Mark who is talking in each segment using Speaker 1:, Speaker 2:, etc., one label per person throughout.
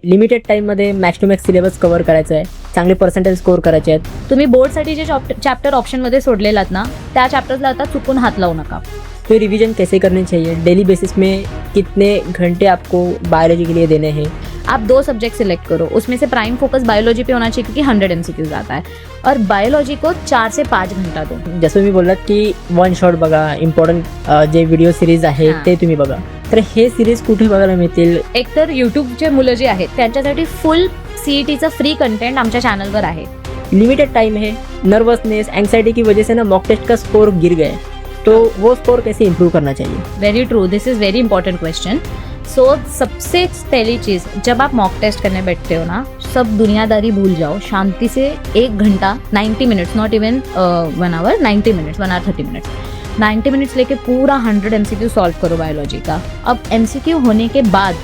Speaker 1: Limited टाइममध्ये max to max syllabus cover करायचा आहे, चांगले पर्सेंटेज स्कोर करायचे आहेत.
Speaker 2: तुम्ही बोर्डसाठी जे चॅप्टर ऑप्शनमध्ये सोडलेलात ना त्या चॅप्टर्सला आता चुकून हात लावू नका.
Speaker 1: तो रिवीजन कैसे करनी चाहिए, डेली बेसिस में कितने घंटे आपको बायोलॉजी के लिए देने हैं.
Speaker 2: आप 2 सब्जेक्ट सिलेक्ट करो, उसमें से प्राइम फोकस बायोलॉजी पे होना चाहिए क्योंकि 100 MCQs आता है और बायोलॉजी को 4 से 5 घंटा दो.
Speaker 1: जसं मी बोललात की वन शॉट बघा, इम्पॉर्टंट जे व्हिडिओ सिरीज आहे ते तुम्ही बघा. तर हे सिरीज कुठे बघायला मिळतील?
Speaker 2: एकतर यूट्यूबचे मुलं जे आहेत त्यांच्यासाठी फुल CETचं फ्री कंटेंट आमच्या चॅनलवर आहे.
Speaker 1: लिमिटेड टाइम है, नर्वसनेस एंग्जाइटी की वजह से ना मॉक टेस्ट का स्कोर गिर गया है, तो वो स्कोर कैसे इंप्रूव करना चाहिए?
Speaker 2: Very true, this is very important question. So सबसे पहली चीज, जब आप मॉक टेस्ट करने बैठते हो ना, सब दुनियादारी भूल जाओ, शांति से 1 घंटा 90 minutes, not even 1 hour, 90 minutes, 1 hour 30 minutes, 90 minutes लेके पूरा 100 MCQ सॉल्व करो बायोलॉजी का. अब MCQ होने के बाद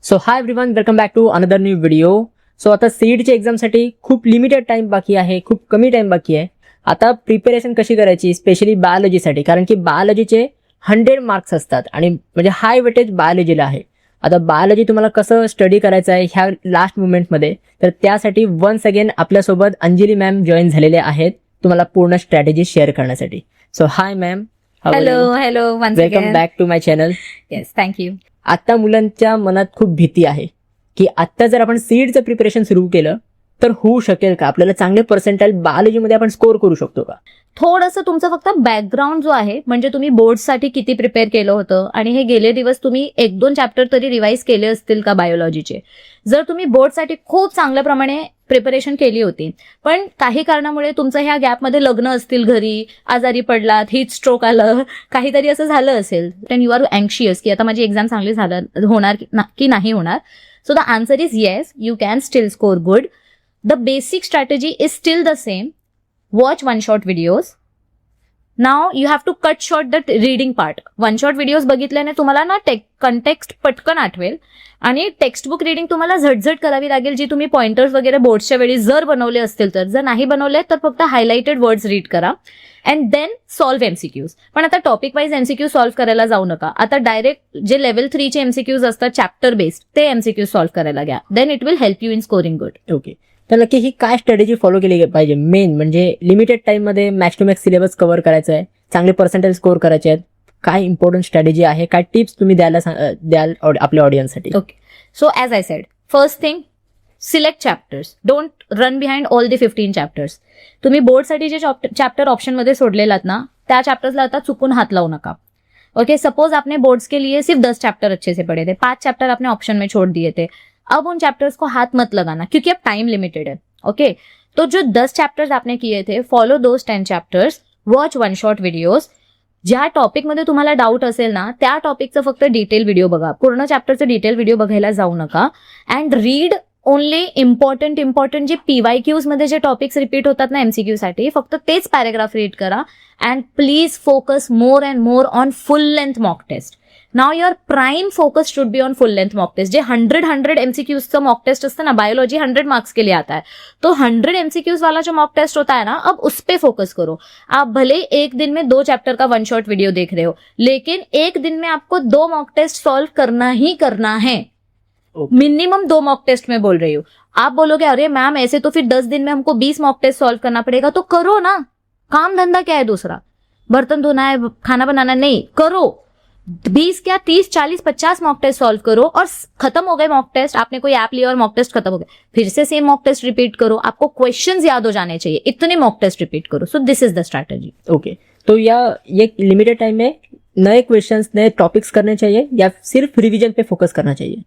Speaker 1: so hi everyone, welcome back to another new video. So आता सीईटीच्या एक्झामसाठी खूप लिमिटेड टाइम बाकी आहे, खूप कमी टाइम बाकी आहे. आता प्रिपेरेशन कशी करायची, स्पेशली बायोलॉजीसाठी, कारण की बायोलॉजीचे 100 मार्क्स असतात आणि म्हणजे हाय वेटेज बायोलॉजीला आहे. आता बायोलॉजी तुम्हाला कसं स्टडी करायचं आहे ह्या लास्ट मुवमेंटमध्ये, तर त्यासाठी वन्स अगेन आपल्यासोबत अंजली मॅम जॉईन झालेले आहेत तुम्हाला पूर्ण स्ट्रॅटेजी शेअर करण्यासाठी. So hi ma'am.
Speaker 2: Hello once
Speaker 1: welcome
Speaker 2: again.
Speaker 1: Back to my channel.
Speaker 2: Yes, thank you.
Speaker 1: आता मुलांच्या मनात खूप भीती आहे की आता जर आपण सीईटीचं प्रिपरेशन सुरू केलं तर होऊ शकेल का, आपल्याला चांगले पर्सेंटाईल बायोलॉजीमध्ये आपण स्कोर करू शकतो का?
Speaker 2: थोडंसं तुमचं फक्त बॅकग्राऊंड जो आहे, म्हणजे तुम्ही बोर्डसाठी किती प्रिपेअर केलं होतं आणि हे गेले दिवस तुम्ही 1-2 चॅप्टर तरी रिवाईज केले असतील का बायोलॉजीचे. जर तुम्ही बोर्डसाठी खूप चांगल्या प्रमाणे प्रिपरेशन केली होती पण काही कारणामुळे तुमचं ह्या गॅपमध्ये लग्न असतील, घरी आजारी पडलात, हीट स्ट्रोक आलं, काहीतरी असं झालं असेल, देन यू आर अँक्शियस की आता माझी एक्झाम चांगली होणार की नाही होणार. So the answer is yes, you can still score good. The basic strategy is still the same. Watch one-shot videos. Now you have to cut short the reading part. One-shot videos बघितल्याने तुम्हाला ना context पटकन आठवेल आणि textbook reading तुम्हाला झटझट करावी लागेल, जी तुम्ही pointers वगैरे बोर्डच्या वेळी जर बनवले असतील तर. जर नाही बनवले तर फक्त हायलाइटेड वर्ड्स रीड करा अँड देन सॉल्व्ह MCQs. पण आता टॉपिक वाईज MCQ सॉल्व्ह करायला जाऊ नका. आता डायरेक्ट जे लेवल 3चे MCQs असतात चॅप्टर बेस्ड ते MCQ सॉल्व्ह करायला घ्या. Then it will help you in scoring good.
Speaker 1: Okay, तर नक्की ही काय स्ट्रॅटेजी फॉलो केली पाहिजे? मेन म्हणजे लिमिटेड टाइममध्ये max to max syllabus cover करायचा आहे, चांगले पर्सेंटेज स्कोर करायचे आहेत. काय इम्पॉर्टंट स्ट्रॅटेजी आहे, काय टिप्स तुम्ही द्याल आपल्या ऑडियन्ससाठी?
Speaker 2: Okay, so as I said, first thing, select chapters. Don't run behind all the 15 chapters. तुम्ही बोर्डसाठी जे चॅप्टर ऑप्शनमध्ये सोडलेलात ना त्या चॅप्टर्सला आता चुकून हात लावू नका. ओके, सपोज आपने बोर्ड्स के लिए सिर्फ 10 चैप्टर अच्छे से पढ़े थे, 5 चैप्टर आपने ऑप्शन में छोड़ दिए थे. अब उन चैप्टर्स को हाथ मत लगाना क्योंकि अब टाइम लिमिटेड है. ओके, तो जो 10 चैप्टर्स आपने किए थे, follow those 10 chapters, watch one shot videos. ज्या टॉपिकमध्ये तुम्हाला डाऊट असेल ना त्या टॉपिकचं फक्त डिटेल व्हिडिओ बघा, पूर्ण चॅप्टरचं डिटेल व्हिडिओ बघायला जाऊ नका. And read only important J PYQs मध्ये जे टॉपिक्स रिपीट होतात ना MCQ साठी, फक्त तेच पॅराग्राफ रीड करा. And please focus more and more on full length mock test. Now your prime focus should be on full length mock test. जे 100 MCQs mock test असतं ना, बायोलॉजी 100 मार्क्स के लिए आता है, तो 100 MCQs वाला जो मॉक टेस्ट होता है ना, अब उस पे फोकस करो. आप भले एक दिन में 2 चैप्टर का वन शॉट वीडियो देख रहे हो, लेकिन एक दिन में आपको 2 मॉक टेस्ट सॉल्व करना ही करना है. मिनिमम 2 मॉक टेस्ट में बोल रही हूँ. आप बोलोगे अरे मैम ऐसे तो फिर 10 दिन में हमको 20 मॉक टेस्ट सॉल्व करना पड़ेगा. तो करो ना, काम धंधा क्या है दूसरा, बर्तन धोना है, खाना बनाना नहीं, करो. 20 क्या 30 40 50 मॉक टेस्ट सॉल्व करो और खत्म हो गए मॉक टेस्ट. आपने कोई ऐप लिया और मॉक टेस्ट खत्म हो गए, फिर से सेम मॉक टेस्ट रिपीट करो. आपको क्वेश्चंस याद हो जाने चाहिए, इतने मॉक टेस्ट रिपीट करो. So this is the strategy.
Speaker 1: Okay, तो ये लिमिटेड टाइम में नए क्वेश्चंस, नए टॉपिक्स करने चाहिए या सिर्फ रिवीजन पे फोकस करना चाहिए?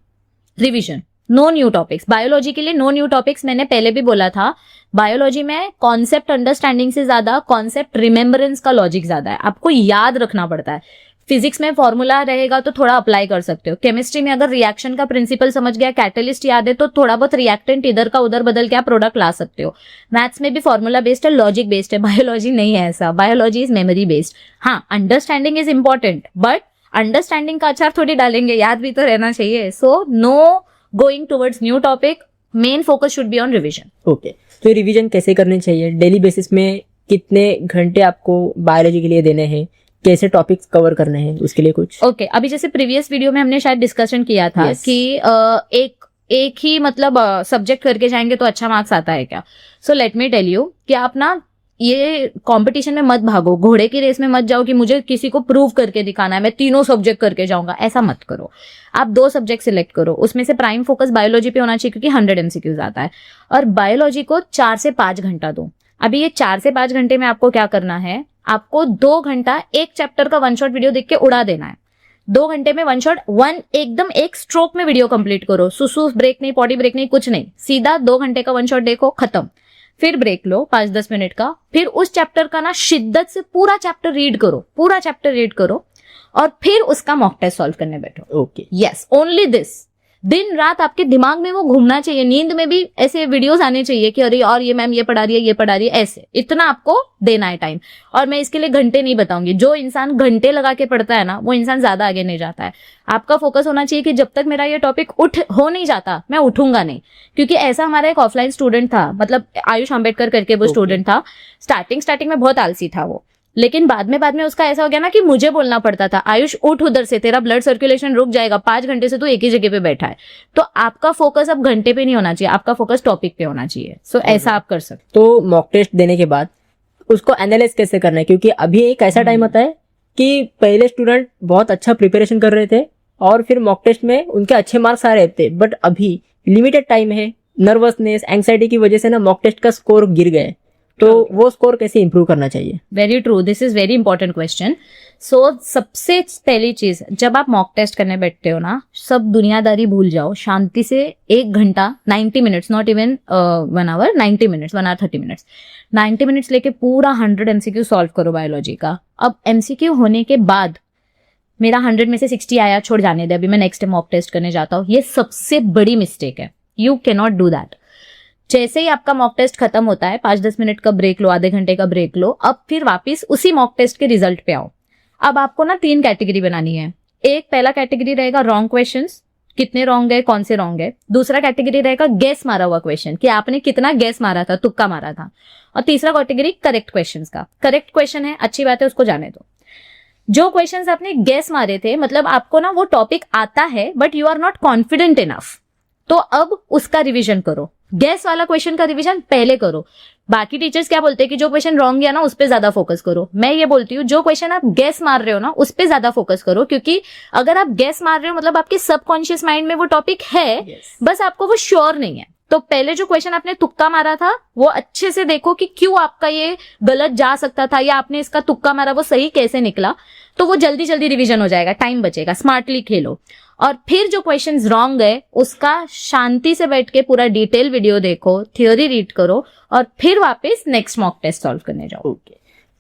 Speaker 2: Revision, no new topics. Biology के लिए नो न्यू टॉपिक्स. मैंने पहले भी बोला था, बायोलॉजी में कॉन्सेप्ट अंडरस्टैंडिंग से ज्यादा कॉन्सेप्ट रिमेम्बरेंस का लॉजिक ज्यादा है, आपको याद रखना पड़ता है. फिजिक्स में फॉर्मूला रहेगा तो थोड़ा अप्लाई कर सकते हो. केमिस्ट्री में अगर रिएक्शन का प्रिंसिपल समझ गया, कैटलिस्ट याद है, तो थोड़ा बहुत रिएक्टेंट इधर का उधर बदल के आप प्रोडक्ट ला सकते हो. मैथ्स में भी फॉर्मूला बेस्ड है, लॉजिक बेस्ड है. बायोलॉजी नहीं है ऐसा, बायोलॉजी इज मेमोरी बेस्ड. हाँ, understanding is important, but understanding का अचार थोड़ी डालेंगे, याद भी तो रहना चाहिए. So no going towards new topic, main focus should be on revision.
Speaker 1: Okay, तो रिवीजन कैसे करनी चाहिए, डेली बेसिस में कितने घंटे आपको बायोलॉजी के लिए देने हैं, कैसे टॉपिक्स कवर करने हैं, उसके लिए कुछ?
Speaker 2: ओके, अभी जैसे प्रीवियस वीडियो में हमने शायद डिस्कशन किया था
Speaker 1: Yes.
Speaker 2: कि एक ही मतलब सब्जेक्ट करके जाएंगे तो अच्छा मार्क्स आता है क्या? So let me tell you कि आप ना ये कंपटीशन में मत भागो, घोड़े की रेस में मत जाओ कि मुझे किसी को प्रूव करके दिखाना है, मैं तीनों सब्जेक्ट करके जाऊंगा, ऐसा मत करो। आप 2 सब्जेक्ट सिलेक्ट करो, उसमें से प्राइम फोकस बायोलॉजी पे होना चाहिए क्योंकि 100 MCQs आता है, और बायोलॉजी को 4 से 5 घंटा दो। अभी ये 4 से 5 घंटे में आपको क्या करना है, आपको 2 घंटा एक चैप्टर का 1 शॉट वीडियो देख के उड़ा देना है। 2 घंटे में 1 शॉट, एकदम एक स्ट्रोक में वीडियो कंप्लीट करो, सुसु ब्रेक नहीं, पॉटी ब्रेक नहीं, कुछ नहीं, सीधा 2 घंटे का 1 शॉट देखो, खत्म। फिर ब्रेक लो 5-10 मिनट का, फिर उस चैप्टर का ना शिद्दत से पूरा चैप्टर रीड करो और फिर उसका मॉक टेस्ट सॉल्व करने बैठो।
Speaker 1: Okay,
Speaker 2: yes, only this. दिन रात आपके दिमाग में वो घूमना चाहिए, नींद में भी ऐसे वीडियोस आने चाहिए कि अरे और ये मैम ये पढ़ा रही है, ऐसे इतना आपको देना है टाइम। और मैं इसके लिए घंटे नहीं बताऊंगी, जो इंसान घंटे लगा के पढ़ता है ना वो इंसान ज्यादा आगे नहीं जाता है। आपका फोकस होना चाहिए कि जब तक मेरा ये टॉपिक हो नहीं जाता मैं उठूंगा नहीं। क्योंकि ऐसा हमारा एक ऑफलाइन स्टूडेंट था, मतलब आयुष अम्बेडकर करके वो स्टूडेंट था, स्टार्टिंग में बहुत आलसी था वो, लेकिन बाद में उसका ऐसा हो गया ना कि मुझे बोलना पड़ता था, आयुष उठ उधर से, तेरा ब्लड सर्कुलेशन रुक जाएगा, 5 घंटे से तू एक ही जगह पे बैठा है। तो आपका फोकस अब घंटे पे नहीं होना चाहिए, आपका फोकस टॉपिक पे होना चाहिए। सो ऐसा आप कर सकते।
Speaker 1: तो मॉक टेस्ट देने के बाद उसको एनालाइज कैसे करना है? क्योंकि अभी एक ऐसा टाइम आता है कि पहले स्टूडेंट बहुत अच्छा प्रिपरेशन कर रहे थे और फिर मॉक टेस्ट में उनके अच्छे मार्क्स आ रहे थे, बट अभी लिमिटेड टाइम है, नर्वसनेस, एंग्जाइटी की वजह से ना मॉक टेस्ट का स्कोर गिर गए, तो वो स्कोर कैसे इंप्रूव करना चाहिए?
Speaker 2: Very true, this is very important question. So सबसे पहली चीज, जब आप मॉक टेस्ट करने बैठते हो ना, सब दुनियादारी भूल जाओ, शांति से 1 घंटा 90 minutes, not even 1 hour, 90 minutes, 1 hour 30 minutes, 90 minutes लेके पूरा 100 MCQ सॉल्व करो बायोलॉजी का। अब MCQ होने के बाद मेरा 100 में से 60 आया, छोड़ जाने दे, अभी मैं नेक्स्ट मॉक टेस्ट करने जाता हूँ, ये सबसे बड़ी मिस्टेक है। You can not do that. जैसे ही आपका मॉक टेस्ट खत्म होता है, 5-10 मिनट का ब्रेक लो, आधे घंटे का ब्रेक लो, अब फिर वापस उसी मॉक टेस्ट के रिजल्ट पे आओ। अब आपको ना 3 कैटेगरी बनानी है। एक पहला कैटेगरी रहेगा रॉन्ग क्वेश्चंस, कितने रॉन्ग है, कौन से रॉन्ग है। दूसरा कैटेगरी रहेगा गेस मारा हुआ क्वेश्चन, कि आपने कितना गेस मारा था, तुक्का मारा था। और तीसरा कैटेगरी करेक्ट क्वेश्चंस का। करेक्ट क्वेश्चन है, अच्छी बात है, उसको जाने दो। जो क्वेश्चंस आपने गेस मारे थे, मतलब आपको ना वो टॉपिक आता है but you are not confident enough, तो अब उसका रिवीजन करो। गेस वाला क्वेश्चन का रिवीजन पहले करो। बाकी टीचर्स क्या बोलते हैं कि जो क्वेश्चन रॉन्ग गया ना उस पे ज्यादा फोकस करो। मैं ये बोलती हूँ जो क्वेश्चन आप गेस मार रहे हो ना उस पे ज्यादा फोकस करो, क्योंकि अगर आप गेस मार रहे हो मतलब आपके सबकॉन्शियस माइंड में वो टॉपिक है, बस आपको वो श्योर नहीं है। तो पहले जो क्वेश्चन आपने तुक्का मारा था वो अच्छे से देखो कि क्यों आपका ये गलत जा सकता था, या आपने इसका तुक्का मारा वो सही कैसे निकला, तो वो जल्दी जल्दी रिवीजन हो जाएगा, टाइम बचेगा। स्मार्टली खेलो। और फिर जो क्वेश्चंस रॉन्ग है उसका शांति से बैठ के पूरा डिटेल वीडियो देखो, थ्योरी रीड करो, और फिर वापस नेक्स्ट मॉक टेस्ट सॉल्व करने जाओ।
Speaker 1: ओके,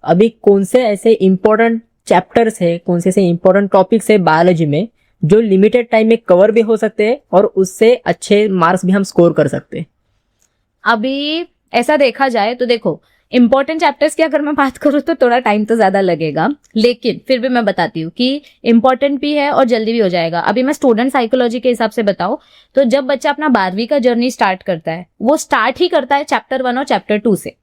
Speaker 1: अभी कौन से ऐसे इंपॉर्टेंट चैप्टर्स है, कौन से ऐसे इंपॉर्टेंट टॉपिक्स है बायोलॉजी में जो लिमिटेड टाइम में कवर भी हो सकते हैं और उससे अच्छे मार्क्स भी हम स्कोर कर सकते हैं?
Speaker 2: अभी ऐसा देखा जाए तो देखो, इंपॉर्टेंट चैप्टर्स की अगर मैं बात करूँ तो थोड़ा टाइम तो ज्यादा लगेगा, लेकिन फिर भी मैं बताती हूँ कि इंपॉर्टेंट भी है और जल्दी भी हो जाएगा। अभी मैं स्टूडेंट साइकोलॉजी के हिसाब से बताऊं तो जब बच्चा अपना 12वीं का जर्नी स्टार्ट करता है, वो स्टार्ट ही करता है चैप्टर 1 और चैप्टर 2 से।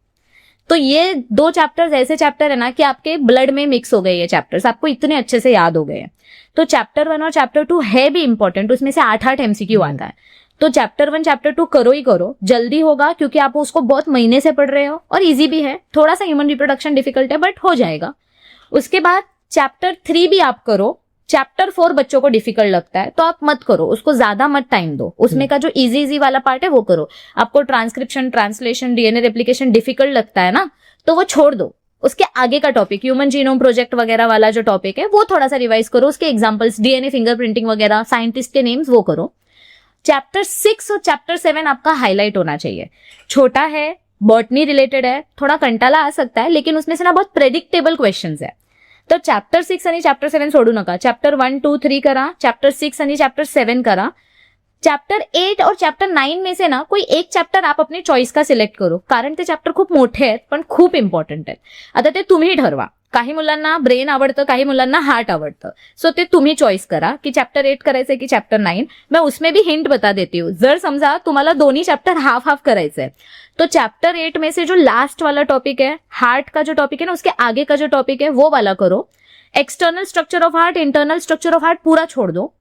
Speaker 2: तो ये 2 चैप्टर्स ऐसे चैप्टर है ना कि आपके ब्लड में मिक्स हो गए, ये चैप्टर्स आपको इतने अच्छे से याद हो गए हैं। तो चैप्टर 1 और चैप्टर 2 है भी इंपॉर्टेंट, उसमें से 8-8 MCQ आता है। तो चैप्टर 1 चैप्टर 2 करो ही करो, जल्दी होगा क्योंकि आप उसको बहुत महीने से पढ़ रहे हो, और इजी भी है। थोड़ा सा ह्यूमन रिप्रोडक्शन डिफिकल्ट है बट हो जाएगा। उसके बाद चैप्टर 3 भी आप करो। चैप्टर 4 बच्चों को डिफिकल्ट लगता है तो आप मत करो, उसको ज्यादा मत टाइम दो, उसमें का जो इजी वाला पार्ट है वो करो। आपको transcription, translation, DNA replication difficult लगता है ना, तो वो छोड़ दो। उसके आगे का टॉपिक, ह्यूमन जीनोम प्रोजेक्ट वगैरह वाला जो टॉपिक है वो थोड़ा सा रिवाइज करो, उसके एग्जांपल्स, डीएनए फिंगरप्रिंटिंग वगैरह, साइंटिस्ट के नेम्स, वो करो। चैप्टर 6 और चैप्टर 7 आपका हाईलाइट होना चाहिए। छोटा है, बॉटनी रिलेटेड है, थोड़ा कंटाला आ सकता है, लेकिन उसमें से ना बहुत प्रेडिक्टेबल क्वेश्चंस है। तो चैप्टर 6 आणि चैप्टर 7 सोडू नका। चैप्टर 1, 2, 3 करा, चैप्टर 6 आणि चैप्टर 7 करा। चॅप्टर 8 और चॅप्टर 9 में से ना कोई एक चॅप्टर आप अपनी चॉईस का सिलेक्ट करो, कारण ते चॅप्टर खूप मोठे आहेत पण खूप इम्पॉर्टंट आहेत। आता ते तुम्ही ठरवा, काही मुलांना ब्रेन आवडतं, काही मुलांना हार्ट आवडतं, सो ते तुम्ही चॉईस करा की चॅप्टर 8 करायचंय की चॅप्टर 9। मैं उसमें भी हिंट बता देती हूँ, जर समझा तुम्हाला दोन्ही चॅप्टर हाफ हाफ करायचंय तो चैप्टर 8 में से जो लास्ट वाला टॉपिक है, हार्ट का जो टॉपिक है ना, उसके आगे का जो टॉपिक है वो वाला करो। External structure of heart, internal structure of heart पूरा छोड़ दो.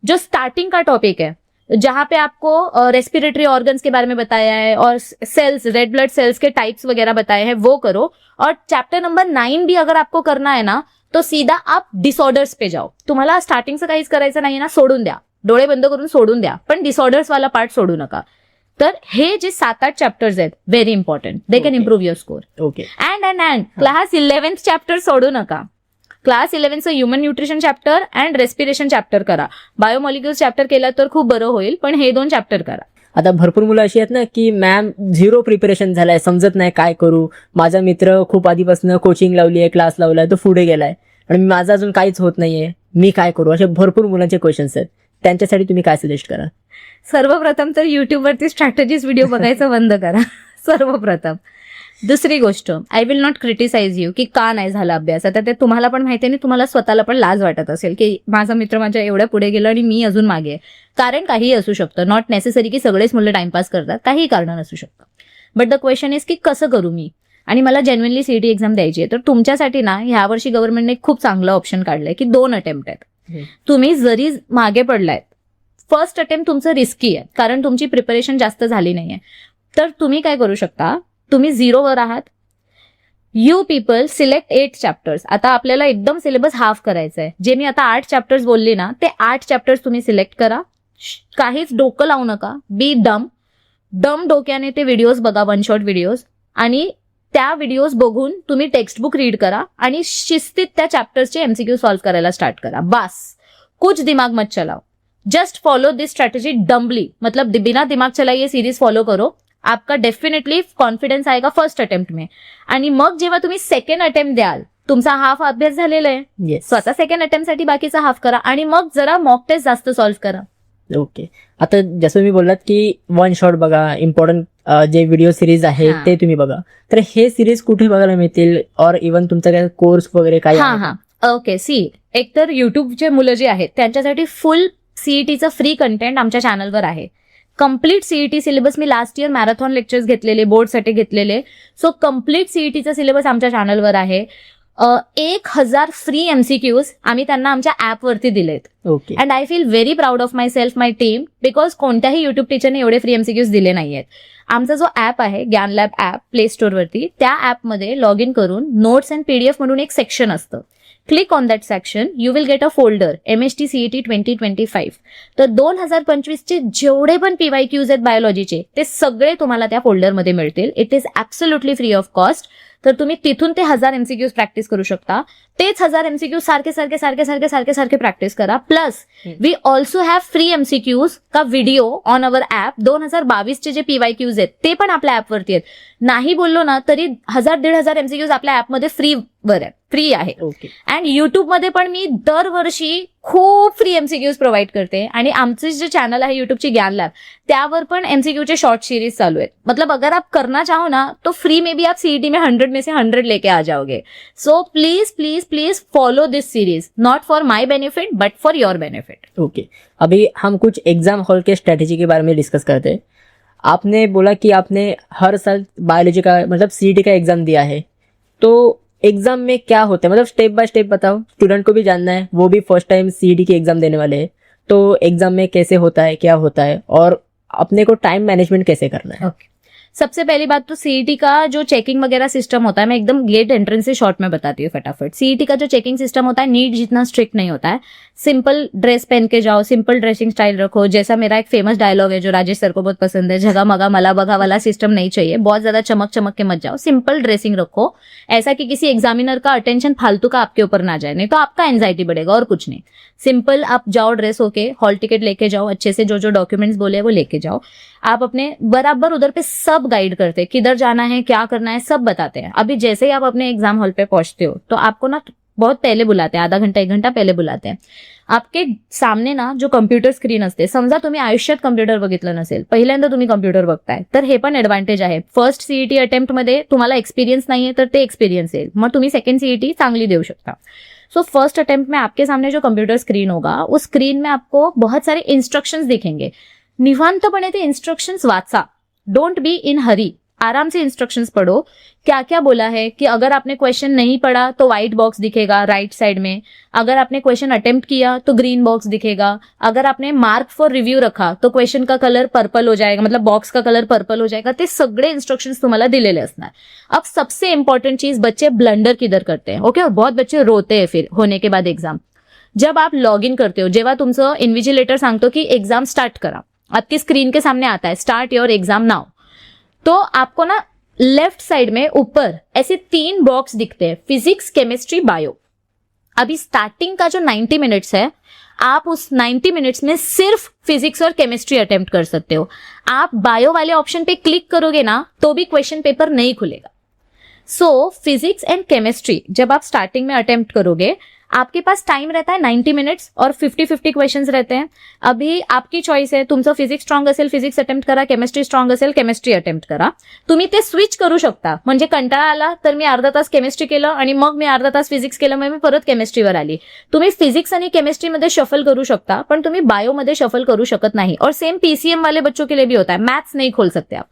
Speaker 2: जो स्टार्टिंग का टॉपिक है जहां पे आपको रेस्पिरेटरी ऑर्गन्स के बारे में बताया है और सेल्स, रेड ब्लड सेल्स के टाइप्स वगैरह बताए हैं, वो करो. और चॅप्टर नंबर 9 भी अगर आपको करना है ना तो सीधा आप डिसऑर्डर्स पे जाओ. तुम्हाला स्टार्टिंगचं काहीच करायचं नाही ना, सोडून द्या, डोळे बंद करून सोडून द्या, पण डिसऑर्डर्स वाला पार्ट सोडू नका. तर हे जे 7-8 चॅप्टर्स आहेत very important, they can improve your score.
Speaker 1: Okay.
Speaker 2: And class 11th chapter सोडू नका. क्लास 11चं human nutrition chapter and respiration chapter करा. बायोमॉलिक्युल्स चॅप्टर केला तर खूप बरं होईल, पण हे 2 चॅप्टर करा.
Speaker 1: आता भरपूर मुलं अशी आहेत ना की मॅम 0 प्रिपरेशन झालाय, समजत नाही काय करू. माझा मित्र खूप आधीपासून कोचिंग लावली आहे, क्लास लावलाय, तो पुढे गेलाय आणि माझं अजून काहीच होत नाहीये, मी काय करू. असे भरपूर मुलांचे क्वेश्चन्स आहेत. त्यांच्यासाठी तुम्ही काय सजेस्ट करा?
Speaker 2: सर्वप्रथम तर युट्यूबवरती स्ट्रॅटेजीज व्हिडिओ बघायचं बंद करा. सर्वप्रथम. दुसरी गोष्ट, I will not criticize you की का नाही झाला अभ्यास. आता ते तुम्हाला पण माहिती आहे आणि तुम्हाला स्वतःला पण लाज वाटत असेल की माझा मित्र माझ्या एवढ्या पुढे गेला आणि मी अजून मागे आहे. कारण काहीही असू शकतं. नॉट नेसेसरी की सगळेच मुलं टाइमपास करतात, काहीही कारण असू शकतं. बट द क्वेश्चन इज की कसं करू मी, आणि मला जेन्युइनली सीईटी एक्झाम द्यायची आहे. तर तुमच्यासाठी ना ह्या वर्षी गव्हर्नमेंटने खूप चांगलं ऑप्शन काढलंय की 2 अटेम्प्ट आहेत. तुम्ही जरी मागे पडलायत, फर्स्ट अटेम्प्ट तुमचं रिस्की आहे कारण तुमची प्रिपरेशन जास्त झाली नाहीये. तर तुम्ही काय करू शकता, तुम्ही 0वर आहात, यू पीपल सिलेक्ट 8 चॅप्टर्स. आता आपल्याला एकदम सिलेबस हाफ करायचा आहे. जे मी आता 8 चॅप्टर्स बोलली ना, ते 8 चॅप्टर्स तुम्ही सिलेक्ट करा. काहीच डोकं लावू नका, बी डम डोक्याने ते व्हिडिओज बघा, 1 शॉट व्हिडिओज, आणि त्या व्हिडिओज बघून तुम्ही टेक्स्टबुक रीड करा आणि शिस्तीत त्या चॅप्टर्सचे एमसीक्यू सॉल्व्ह करायला स्टार्ट करा. बस, कुछ दिमाग मत चलाओ, just follow this strategy dumbly. मतलब बिना दिमाग चलाए ये सीरीज फॉलो करो, आपका डेफिनेटली कॉन्फिडन्स आएगा फर्स्ट अटेम्प्ट में. आणि मग जेव्हा तुम्ही सेकंड अटेम्प्ट द्याल, तुमचा हाफ अभ्यास झालेला आहे, स्वतः सेकंड अटेम्प्ट साठी बाकीचा हाफ करा आणि मग जरा मॉक टेस्ट जास्त सॉल्व्ह करा.
Speaker 1: ओके. आता जसं मी बोललात की 1 शॉट बघा, इम्पॉर्टंट जे व्हिडिओ सिरीज आहे ते तुम्ही बघा. तर हे सिरीज कुठे बघायला मिळतील, और इव्हन तुमचा काय कोर्स वगैरे काय?
Speaker 2: ओके. सी, एक तर युट्यूबचे मुलं जे आहेत त्यांच्यासाठी फुल सीईटीचं फ्री कंटेंट आमच्या चॅनलवर आहे. कम्प्लीट सीईटी सिलेबस मी लास्ट इयर मॅरेथॉन लेक्चर्स घेतलेले, बोर्डसाठी घेतलेले. सो कम्प्लीट सीईटीचा सिलेबस आमच्या चॅनलवर आहे. 1000 फ्री एमसीक्यूज आम्ही त्यांना आमच्या ऍपवरती दिलेत.
Speaker 1: Okay.
Speaker 2: And I feel very proud of my self, my team, because कोणत्याही युट्यूब टीचरने एवढे फ्री एमसीक्यूज दिले नाहीयेत. आमचा जो ऍप आहे ज्ञान लॅब ऍप, प्ले स्टोअरवरती, त्या ऍपमध्ये लॉग इन करून नोट्स अँड पीडीएफ म्हणून एक सेक्शन असतं. Click on that section, you will get a folder MST CET 2025. तर 2025चे जेवढे पण PYQs आहेत बायोलॉजीचे, ते सगळे तुम्हाला त्या फोल्डरमध्ये मिळतील. It is absolutely free of cost. तर तुम्ही तिथून ते 1000 MCQs प्रॅक्टिस करू शकता. तेच 1000 MCQs सारखे प्रॅक्टिस करा. Plus we also have free MCQs का व्हिडिओ ऑन अवर ऍप. 2022चे जे PYQs आहेत ते पण आपल्या ऍपवरती आहेत. नाही बोललो ना तरी 1000-1500 MCQs आपल्या ऍपमध्ये फ्री आहे.
Speaker 1: ओके.
Speaker 2: अँड युट्यूबमध्ये पण मी दरवर्षी खूप फ्री MCQs प्रोव्हाइड करते. आणि आमचं जे चॅनल आहे युट्यूबची ज्ञान लॅब, त्यावर पण MCQ शॉर्ट सीरीज चालू आहेत. मतलब अगर आप करना चाहो ना तो फ्री में भी आप सीईटी में 100 में से 100 लेके आ जाओगे. So please please please follow this series, not for my benefit but for your benefit.
Speaker 1: Okay. अभी हम कुछ एग्जाम हॉल के स्ट्रेटेजी के बारे में डिस्कस करते हैं. आपने बोला कि आपने हर साल बायोलॉजी का मतलब सीईटी का एग्जाम दिया है, तो एग्जाम में क्या होता है, मतलब स्टेप बाय स्टेप बताओ, स्टूडेंट को भी जानना है, वो भी फर्स्ट टाइम सीईटी की एग्जाम देने वाले हैं. तो एग्जाम में कैसे होता है, क्या होता है, और अपने को टाइम मैनेजमेंट कैसे करना है?
Speaker 2: ओके. सबसे पहली बात तो सीईटी का जो चेकिंग वगैरह सिस्टम होता है, मैं एकदम गेट एंट्रेंस से शॉर्ट में बताती हूँ फटाफट. सीईटी का जो चेकिंग सिस्टम होता है नीट जितना स्ट्रिक्ट नहीं होता है. सिंपल ड्रेस पहन के जाओ, सिंपल ड्रेसिंग स्टाइल रखो. जैसा मेरा एक फेमस डायलॉग है जो राजेश सर को बहुत पसंद है, जगह मगा मला बगा वाला सिस्टम नहीं चाहिए. बहुत ज्यादा चमक के मत जाओ, सिंपल ड्रेसिंग रखो, ऐसा कि किसी एग्जामिनर का अटेंशन फालतू का आपके ऊपर ना जाए, नहीं तो आपका एंजाइटी बढ़ेगा और कुछ नहीं. सिंपल आप जाओ, ड्रेस होके, हॉल टिकट लेके जाओ, अच्छे से जो डॉक्यूमेंट्स बोले वो लेके जाओ. आप अपने बराबर उधर पे सब गाइड करते हैं, किधर जाना है, क्या करना है, सब बताते हैं. अभी जैसे ही आप अपने एग्जाम हॉल पे पहुंचते हो तो आपको ना बहुत पहले बुलाते हैं, आधा घंटा 1 घंटा पहले बुलाते हैं. आपके सामने ना जो कम्प्युटर स्क्रीन असते, समजा तुम्ही आयुष्यात कम्प्युटर बघितलं नसेल, पहिल्यांदा तुम्ही कम्प्युटर बघताय, तर हे पण ऍडव्हान्टेज आहे. फर्स्ट सीईटी अटेम्प्ट मध्ये तुम्हाला एक्सपिरियंस नाहीये तर ते एक्सपिरियंस येईल, मग तुम्ही सेकंड सीईटी चांगली देऊ शकता. सो फर्स्ट अटेम्प्ट में आपके सामने जो कंप्यूटर स्क्रीन होगा, उस स्क्रीन में आपको बहुत सारे इंस्ट्रक्शंस दिखेंगे. निवांतपणे ते इंस्ट्रक्शंस वाचा. डोंट बी इन हरी. आराम से इंस्ट्रक्शंस पढ़ो, क्या क्या बोला है कि अगर आपने क्वेश्चन नहीं पढ़ा तो व्हाइट बॉक्स दिखेगा राइट साइड में, अगर आपने क्वेश्चन अटेम्प्ट किया तो ग्रीन बॉक्स दिखेगा, अगर आपने मार्क फॉर रिव्ह्यू रखा तो क्वेश्चन का कलर पर्पल हो जाएगा, मतलब बॉक्स का कलर पर्पल हो जाएगा. ते सगळे इंस्ट्रक्शंस तुम्हाला दिलेले असणार. अब सबसे इंपॉर्टेंट चीज, बच्चे ब्लंडर किधर करते हैं, ओके, और बहुत बच्चे रोते हैं फिर होने के बाद एग्जाम. जब आप लॉग इन करते हो, जेव्हा तुमचं इन्व्हिजिलेटर सांगतो की एग्जाम स्टार्ट करा, आपकी स्क्रीन के सामने आता है स्टार्ट योर एग्जाम नाउ, तो आपको ना लेफ्ट साइड में ऊपर ऐसे 3 बॉक्स दिखते हैं, फिजिक्स, केमिस्ट्री, बायो. अभी स्टार्टिंग का जो 90 मिनट्स है, आप उस 90 मिनट्स में सिर्फ फिजिक्स और केमिस्ट्री अटेम्प्ट कर सकते हो. आप बायो वाले ऑप्शन पे क्लिक करोगे ना तो भी क्वेश्चन पेपर नहीं खुलेगा. सो फिजिक्स एंड केमिस्ट्री जब आप स्टार्टिंग में अटेम्प्ट करोगे, आपके पास टाइम रहता है 90 मिनिट्स और 50-50 क्वेश्चन्स रहते हैं. अभी आपकी चॉईस आहे, तुमचं फिजिक्स स्ट्रॉंग असेल फिजिक्स अटेम्प्ट करा, केमिस्ट्री स्ट्रॉंग असेल केमिस्ट्री अटेम्प्ट करा. तुम्ही ते स्विच करू शकता. म्हणजे कंटाळा आला तर मी अर्धा तास केमिस्ट्री केलं आणि मग मी अर्धा तास फिजिक्स केलं, मग मी परत केमिस्ट्रीवर आली. तुम्ही फिजिक्स आणि केमिस्ट्रीमध्ये शफल करू शकता, पण तुम्ही बायोमध्ये शफल करू शकत नाही. और सेम पीसीएम वाले बच्चों के लिए भी होता है, मैथ्स नहीं खोल सकते आप.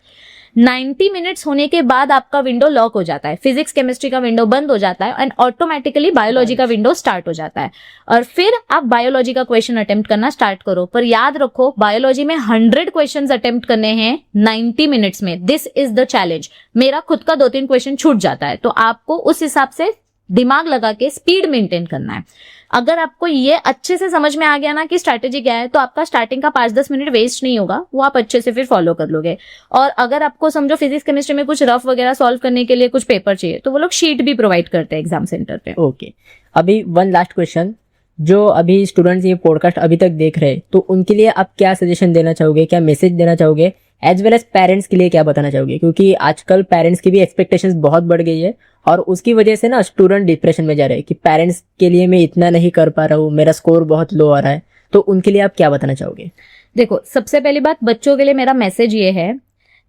Speaker 2: 90 मिनट्स होने के बाद आपका विंडो लॉक हो जाता है, फिजिक्स केमिस्ट्री का विंडो बंद हो जाता है एंड ऑटोमेटिकली बायोलॉजी का विंडो स्टार्ट हो जाता है. और फिर आप बायोलॉजी का क्वेश्चन अटेम्प्ट करना स्टार्ट करो. पर याद रखो, बायोलॉजी में 100 क्वेश्चन अटेम्प्ट करने हैं 90 मिनट्स में. This is the challenge. मेरा खुद का 2-3 क्वेश्चन छूट जाता है, तो आपको उस हिसाब से दिमाग लगा के स्पीड मेंटेन करना है. अगर आपको ये अच्छे से समझ में आ गया ना कि स्ट्रैटेजी क्या है, तो आपका स्टार्टिंग का 5-10 मिनट वेस्ट नहीं होगा, वो आप अच्छे से फिर फॉलो कर लोगे. और अगर आपको समझो फिजिक्स केमिस्ट्री में कुछ रफ वगैरह सॉल्व करने के लिए कुछ पेपर चाहिए, तो वो लोग शीट भी प्रोवाइड करते हैं एग्जाम सेंटर पे.
Speaker 1: ओके, अभी वन लास्ट क्वेश्चन, जो अभी स्टूडेंट्स ये पॉडकास्ट अभी तक देख रहे हैं, तो उनके लिए आप क्या सजेशन देना चाहोगे, क्या मैसेज देना चाहोगे, एज वेल एज पेरेंट्स के लिए क्या बताना चाहोगे? क्योंकि आजकल पेरेंट्स की भी एक्सपेक्टेशंस बहुत बढ़ गई है और उसकी वजह से ना स्टूडेंट डिप्रेशन में जा रहे हैं कि पेरेंट्स के लिए मैं इतना नहीं कर पा रहा हूँ, मेरा स्कोर बहुत लो आ रहा है. तो उनके लिए आप क्या बताना चाहोगे?
Speaker 2: देखो, सबसे पहली बात, बच्चों के लिए मेरा मैसेज ये है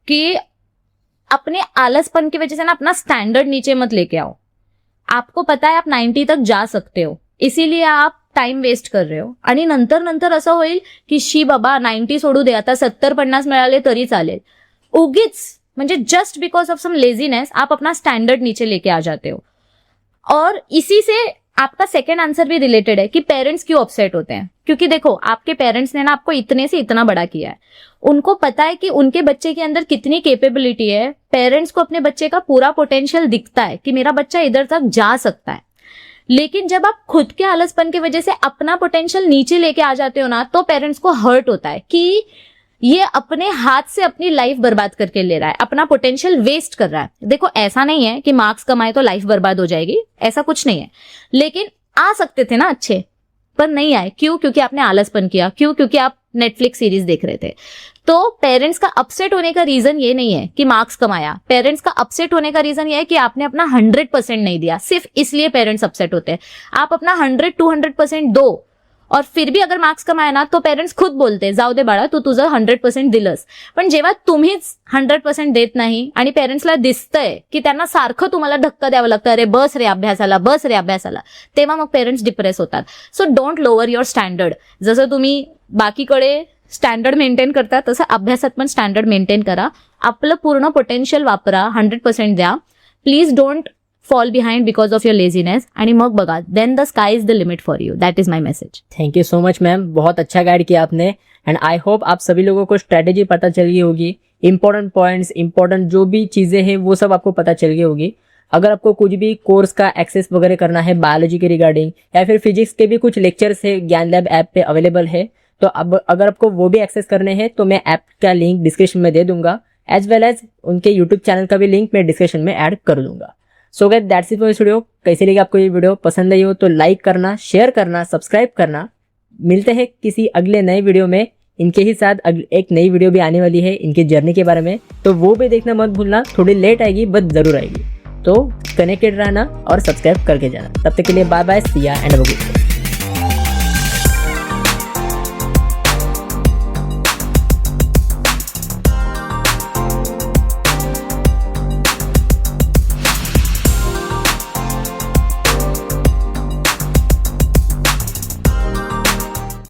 Speaker 2: कि अपने आलसपन की वजह से ना अपना स्टैंडर्ड नीचे मत लेके आओ. आपको पता है आप 90 तक जा सकते हो, इसीलिए आप टाइम वेस्ट कर रहे हो. आणि नंतर नंतर असं होईल की शी बाबा 90 सोडू दे, आता 70-50 मिळाले तरी चालेल. उगीच म्हणजे just because of some laziness आप अपना स्टैंडर्ड नीचे लेके आ जाते हो. और इसी से आपका सेकेंड आंसर भी रिलेटेड है कि पेरेंट्स क्यों अपसेट होते हैं. क्योंकि देखो, आपके पेरेंट्स ने ना आपको इतने से इतना बड़ा किया है, उनको पता है कि उनके बच्चे के अंदर कितनी कैपेबिलिटी है. पेरेंट्स को अपने बच्चे का पूरा पोटेंशियल दिखता है कि मेरा बच्चा इधर तक जा सकता है. लेकिन जब आप खुद के आलसपन की वजह से अपना पोटेंशियल नीचे लेके आ जाते हो ना, तो पेरेंट्स को हर्ट होता है कि ये अपने हाथ से अपनी लाइफ बर्बाद करके ले रहा है, अपना पोटेंशियल वेस्ट कर रहा है. देखो, ऐसा नहीं है कि मार्क्स कमाए तो लाइफ बर्बाद हो जाएगी, ऐसा कुछ नहीं है. लेकिन आ सकते थे ना अच्छे, पर नहीं आए. क्यों? क्योंकि आपने आलसपन किया. क्यों? क्योंकि आप नेटफ्लिक्स सीरीज देख रहे थे. तो पेरेंट्स का अपसेट होने का रीजन ये नहीं है कि मार्क्स कमाया. पेरेंट्स का अपसेट होने का रीजन ये है कि आपने अपना 100% नहीं दिया. सिर्फ इसलिए पेरेंट्स अपसेट होते हैं. आप अपना 100-200% दो और फिर भी अगर मार्क्स कमाया ना, तो पेरेंट्स खुद बोलते जाऊ दे बाळा, तू तुझं 100% दिलंस. पण जेव्हा तुम्हीच 100% देत नाही आणि पेरेंट्सला दिसतंय की त्यांना सारखं तुम्हाला धक्का द्यावं लागतं, अरे बस रे अभ्यासाला, बस रे अभ्यासाला, तेव्हा मग पेरेंट्स डिप्रेस होतात. So don't lower your standard. जसं तुम्ही बाकीकडे स्टँडर्ड मेंटेन करता, तसं अभ्यासात पण स्टँडर्ड मेंटेन करा. आपलं पूर्ण पोटेन्शियल वापरा, 100% द्या. Please don't fall behind because of your laziness. आणि मग बघा, then the sky is the limit for you. That is my message.
Speaker 1: Thank you so much ma'am, बहुत अच्छा गाइड किया आपने. एंड आई होप आप सभी लोगों को स्ट्रेटेजी पता चल गई होगी, इंपॉर्टेंट पॉइंट्स, इंपॉर्टेंट जो भी चीज़ें हैं वो सब आपको पता चल गई होगी. अगर आपको कुछ भी कोर्स का एक्सेस वगैरह करना है बायोलॉजी के रिगार्डिंग, या फिर फिजिक्स के भी कुछ लेक्चर्स है ज्ञान लैब ऐप पे अवेलेबल है, तो अब अगर आपको वो भी एक्सेस करने हैं तो मैं ऐप का लिंक डिस्क्रिप्शन में दे दूंगा, एज वेल एज उनके यूट्यूब चैनल का भी लिंक मैं डिस्क्रिप्शन में ऐड कर दूंगा. So guys, that's it for this video. कैसी लगी आपको ये वीडियो? पसंद आई हो तो लाइक करना, शेयर करना, सब्सक्राइब करना. मिलते हैं किसी अगले नए वीडियो में. इनके ही साथ एक नई वीडियो भी आने वाली है इनकी जर्नी के बारे में, तो वो भी देखना मत भूलना. थोड़ी लेट आएगी बट जरूर आएगी. तो कनेक्टेड रहना और सब्सक्राइब करके जाना. तब तक के लिए बाय बाय, सी या and have a good day.